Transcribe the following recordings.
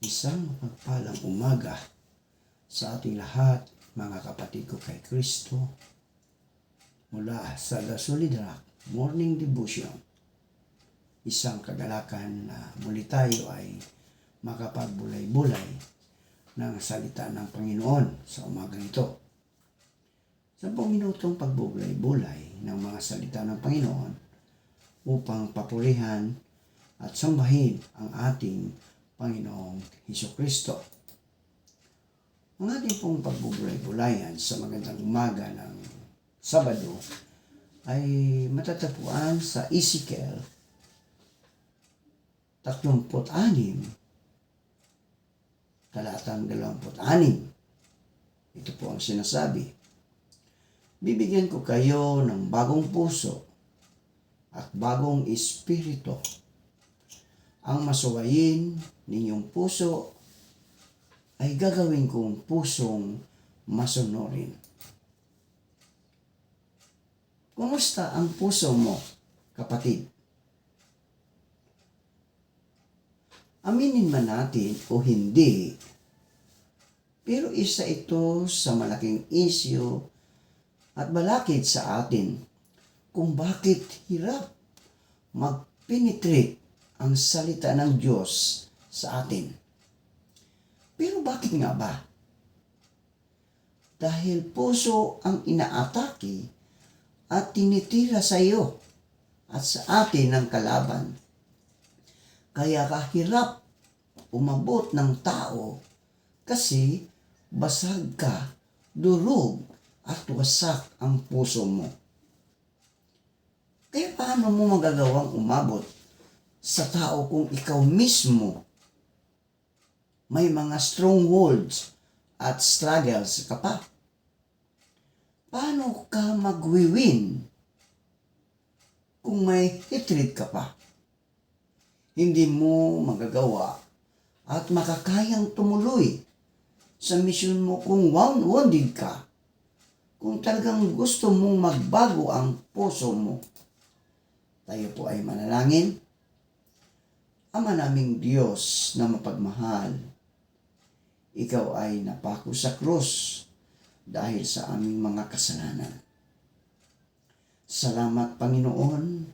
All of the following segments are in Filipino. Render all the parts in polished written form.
Isang mapagpalang umaga sa ating lahat, mga kapatid ko kay Kristo, mula sa The Solid Rock Morning Devotion. Isang kagalakan na muli tayo ay makapagbulay-bulay ng salita ng Panginoon sa umagang ito. 10 minutong pagbubulay-bulay ng mga salita ng Panginoon upang papurihan at sambahin ang ating Panginoong Hesukristo. Ang ating pong pagbubulay-bulayan sa magandang umaga ng Sabado ay matatagpuan sa Ezekiel 36, talatang 26. Ito po ang sinasabi: bibigyan ko kayo ng bagong puso at bagong espiritu. Ang masuwayin ninyong puso ay gagawin kong pusong masunurin. Kumusta ang puso mo, kapatid? Aminin man natin o hindi, pero isa ito sa malaking isyu at balakid sa atin kung bakit hirap mag-penetrate ang salita ng Diyos sa atin. Pero bakit nga ba? Dahil puso ang inaatake at tinitira sa iyo at sa atin ng kalaban. Kaya kahirap umabot ng tao kasi basag ka, durog at wasak ang puso mo. Kaya paano mo magagawang umabot sa tao kung ikaw mismo may mga strongholds at struggles ka pa? Paano ka magwiwin kung may hatred ka pa? Hindi mo magagawa at makakayang tumuloy sa misyon mo kung wounded ka, kung talagang gusto mong magbago ang puso mo. Tayo po ay manalangin. Ama naming Diyos na mapagmahal, Ikaw ay napako sa krus dahil sa aming mga kasalanan. Salamat, Panginoon,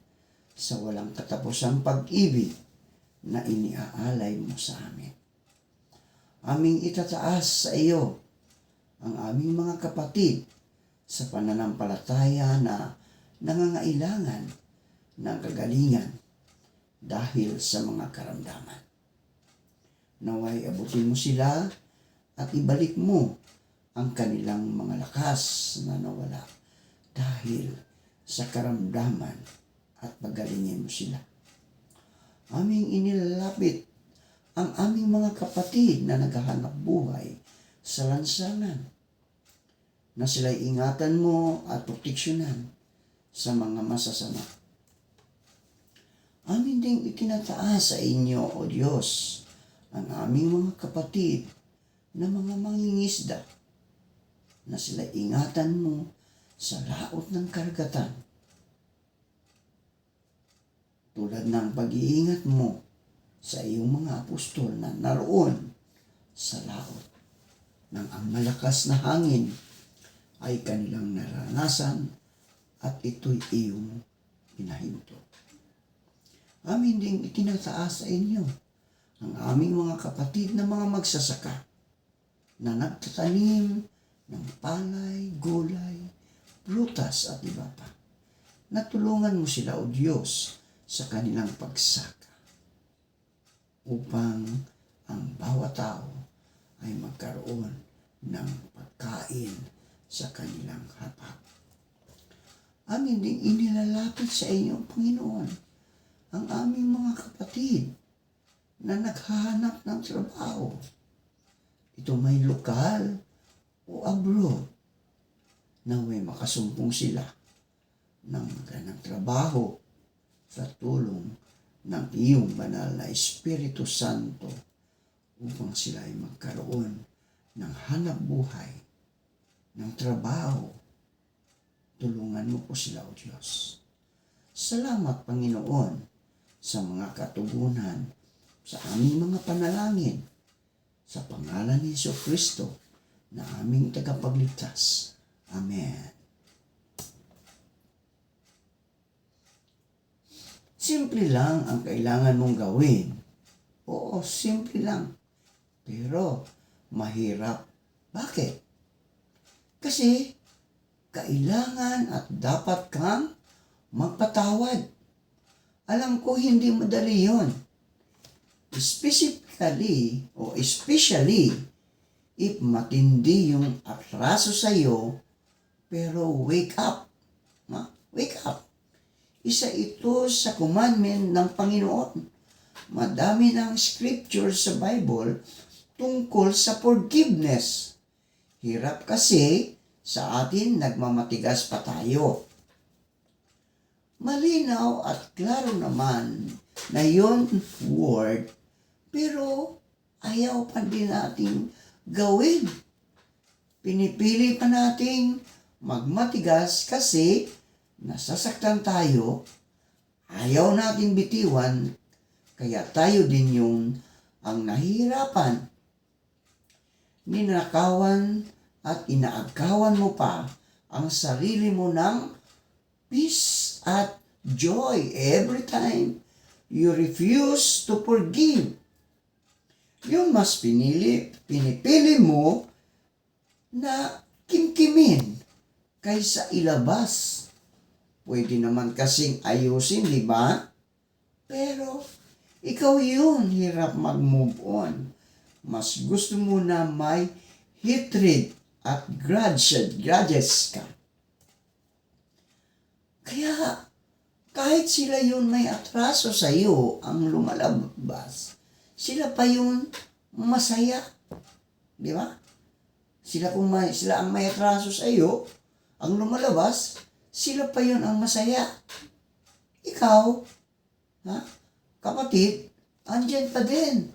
sa walang katapusang pag-ibig na iniaalay mo sa amin. Aming itataas sa iyo ang aming mga kapatid sa pananampalataya na nangangailangan ng kagalingan dahil sa mga karamdaman. Naway abutin mo sila at ibalik mo ang kanilang mga lakas na nawala dahil sa karamdaman at pagalingin mo sila. Aming inilalapit ang aming mga kapatid na naghahanap buhay sa lansangan, na sila'y ingatan mo at proteksyonan sa mga masasama. Amin ding itinataas sa inyo, O Diyos, ang aming mga kapatid na mga mangingisda, na sila ingatan mo sa laot ng karagatan. Tulad ng pag-iingat mo sa iyong mga apostol na naroon sa laot nang ang malakas na hangin ay kanilang naranasan at ito'y iyong pinahinto. Amin ding itinataas sa inyo ang aming mga kapatid na mga magsasaka na nagtatanim ng palay, gulay, prutas at iba pa. Natulungan mo sila, O Diyos, sa kanilang pagsaka upang ang bawat tao ay magkaroon ng pagkain sa kanilang hapag. Amin ding inilalapit sa inyo, Panginoon, ang aming mga kapatid na naghahanap ng trabaho. Ito may lokal o abroad, na may makasumpong sila ng magandang trabaho sa tulong ng iyong banal na Espiritu Santo upang sila ay magkaroon ng hanap buhay, ng trabaho. Tulungan mo po sila, O Diyos. Salamat, Panginoon, sa mga katugunan sa aming mga panalangin Sa pangalan ni Jesucristo na aming tagapagligtas. Amen. Simple lang ang kailangan mong gawin. Oo, simple lang. Pero mahirap. Bakit? Kasi kailangan at dapat kang magpatawad. Alam ko hindi madali yun. Especially if matindi yung atraso sa'yo, pero wake up. Wake up. Isa ito sa commandment ng Panginoon. Madami ng scripture sa Bible tungkol sa forgiveness. Hirap kasi sa atin nagmamatigas pa tayo. Malinaw at klaro naman na yon word, pero ayaw pa din nating gawin. Pinipili pa nating magmatigas kasi nasasaktan tayo, ayaw nating bitiwan, kaya tayo din yung ang nahihirapan. Ninakawan at inaagawan mo pa ang sarili mo ng peace at joy every time you refuse to forgive. Yun mas pinipili mo na kimkimin kaysa ilabas. Pwede naman kasing ayusin, di ba? Pero ikaw yun, hirap mag-move on. Mas gusto mo na may hatred at grudges ka. Kaya, kahit sila yun may atraso sa iyo ang lumalabas, sila pa yun masaya. Di ba? Sila ang may atraso sa iyo, ang lumalabas, sila pa yun ang masaya. Ikaw, kapatid, andyan pa din.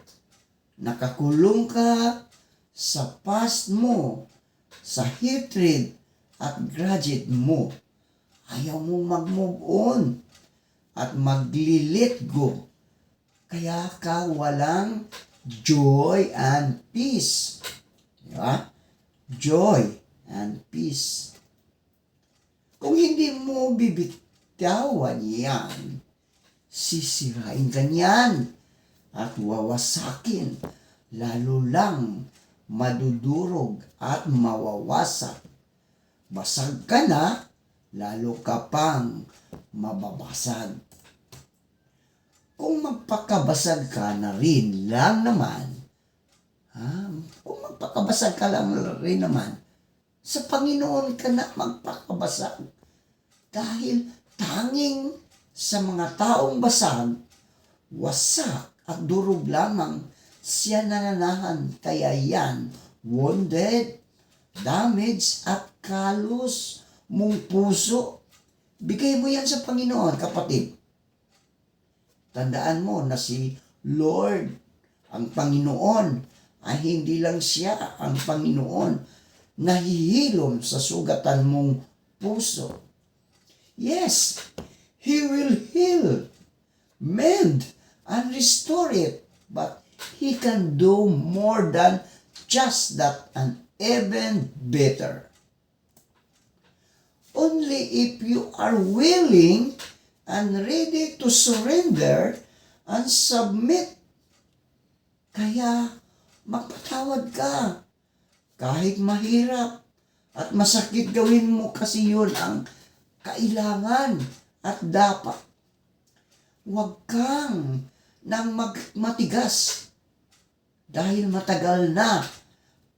Nakakulong ka sa past mo, sa hatred at grudge mo. Ayaw mo mag-move on at mag-let go. Kaya ka walang joy and peace. Diba? Joy and peace. Kung hindi mo bibitawan yan, sisirain ka niyan at wawasakin. Lalo lang madudurog at mawawasak. Basag ka na, lalo ka pang mababasag. Kung magpakabasag ka na rin lang naman, sa Panginoon ka na magpakabasag. Dahil tanging sa mga taong basag, wasak at durog lamang siya nananahan. Kaya yan, wounded, damaged at kalos mong puso. Bigay mo yan sa Panginoon, kapatid. Tandaan mo na si Lord, ang Panginoon, ay hindi lang siya ang Panginoon, nahihilom sa sugatan mong puso. Yes, He will heal, mend, and restore it. But He can do more than just that and even better. Only if you are willing and ready to surrender and submit. Kaya magpatawad ka. Kahit mahirap at masakit, gawin mo kasi yun ang kailangan at dapat. Huwag kang nang matigas dahil matagal na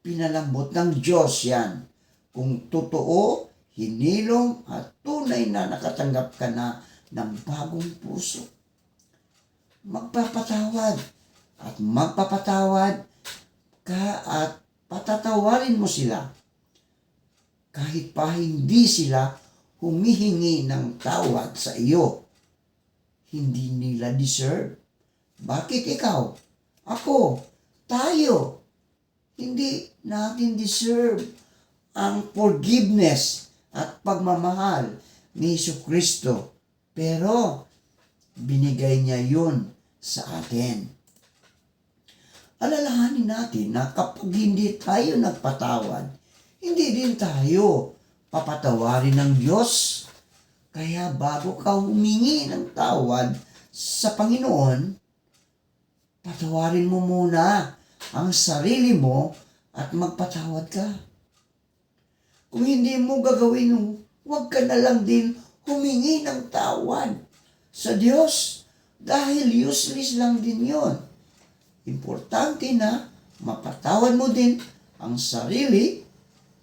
pinalambot ng Diyos yan. Kung totoo, hinilom at tunay na nakatanggap ka na ng bagong puso. Magpapatawad at magpapatawad ka at patatawarin mo sila. Kahit pa hindi sila humihingi ng tawad sa iyo. Hindi nila deserve. Bakit ikaw? Ako? Tayo? Hindi natin deserve ang forgiveness at pagmamahal ni Jesucristo. Pero binigay niya yun sa atin. alalahanin natin na kapag hindi tayo nagpatawad, hindi din tayo papatawarin ng Diyos. Kaya bago ka humingi ng tawad sa Panginoon, patawarin mo muna ang sarili mo at magpatawad ka. Kung hindi mo gagawin, huwag ka na lang din humingi ng tawad sa Diyos dahil useless lang din yon. Importante na mapatawad mo din ang sarili,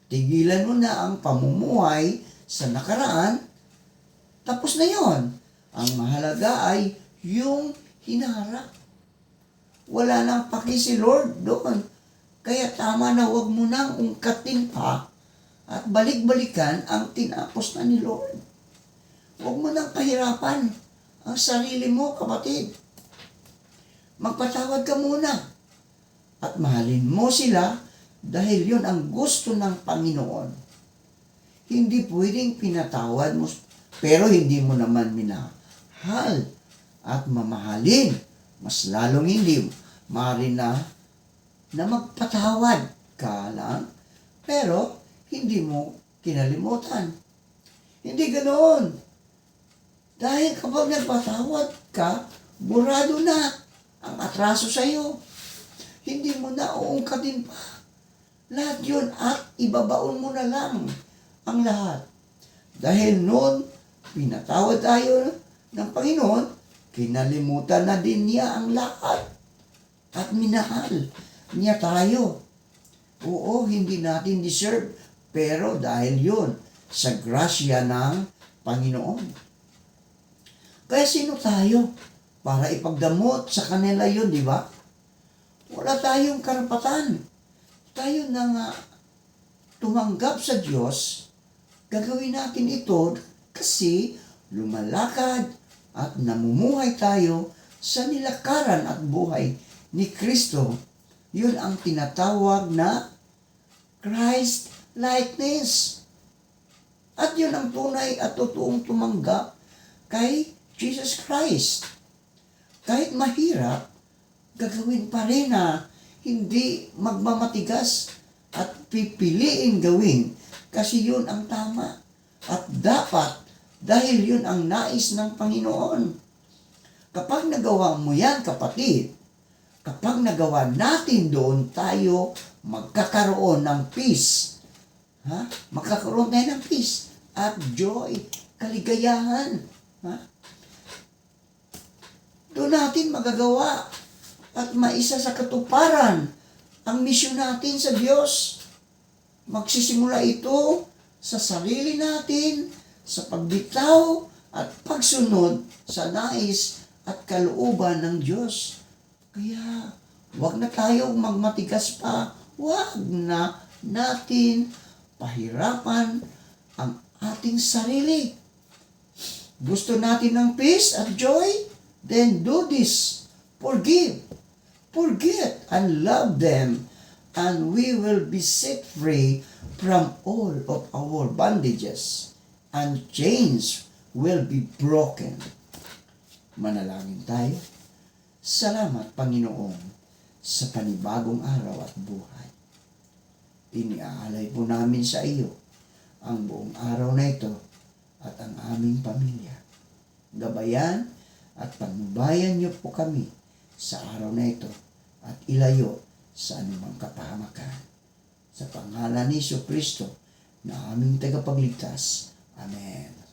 tigilan mo na ang pamumuhay sa nakaraan, tapos na yon. Ang mahalaga ay yung hinaharap. Wala nang paki si Lord doon. Kaya tama na huwag mo nang ungkatin pa at balik-balikan ang tinapos na ni Lord. Huwag mo nang pahirapan ang sarili mo, kapatid. Magpatawad ka muna at mahalin mo sila dahil yun ang gusto ng Panginoon. Hindi pwedeng pinatawad mo pero hindi mo naman minahal at mamahalin. Mas lalong hindi maaari na magpatawad ka lang pero hindi mo kinalimutan. Hindi ganoon. Dahil kapag nagpatawad ka, burado na ang atraso sa iyo. Hindi mo na uungkatin pa. Lahat yun at ibabaon mo na lang ang lahat. Dahil noon, pinatawad tayo ng Panginoon, kinalimutan na din niya ang lahat. At minahal niya tayo. Oo, hindi natin deserve. Pero dahil yun, sa grasya ng Panginoon. Kaya sino tayo para ipagdamot sa kanila yun, di ba? Wala tayong karapatan. Tayo na nga tumanggap sa Diyos, gagawin natin ito kasi lumalakad at namumuhay tayo sa nilakaran at buhay ni Kristo. Yun ang tinatawag na Christ likeness. At yun ang tunay at totoong tumanggap kay Jesus Christ. Kahit mahirap, gagawin pa rin na hindi magmamatigas at pipiliin gawin kasi yun ang tama. At dapat dahil yun ang nais ng Panginoon. Kapag nagawa mo yan, kapatid, kapag nagawa natin doon, tayo magkakaroon ng peace. Magkakaroon tayo ng peace at joy, kaligayahan. Doon natin magagawa at maisa sa katuparan ang misyon natin sa Diyos. Magsisimula ito sa sarili natin, sa pagbitaw at pagsunod sa nais at kalooban ng Diyos. Kaya, huwag na tayong magmatigas pa. Huwag na natin pahirapan ang ating sarili. Gusto natin ng peace at joy? Then do this. Forgive, forget, and love them, and we will be set free from all of our bondages, and chains will be broken. Manalangin tayo. Salamat, Panginoon, sa panibagong araw at buhay. Iniaalay po namin sa iyo ang buong araw na ito at ang aming pamilya. Gabayan at panubayan niyo po kami sa araw na ito at ilayo sa anumang kapahamakan. Sa pangalan ni Jesu Kristo na aming tagapagligtas. Amen.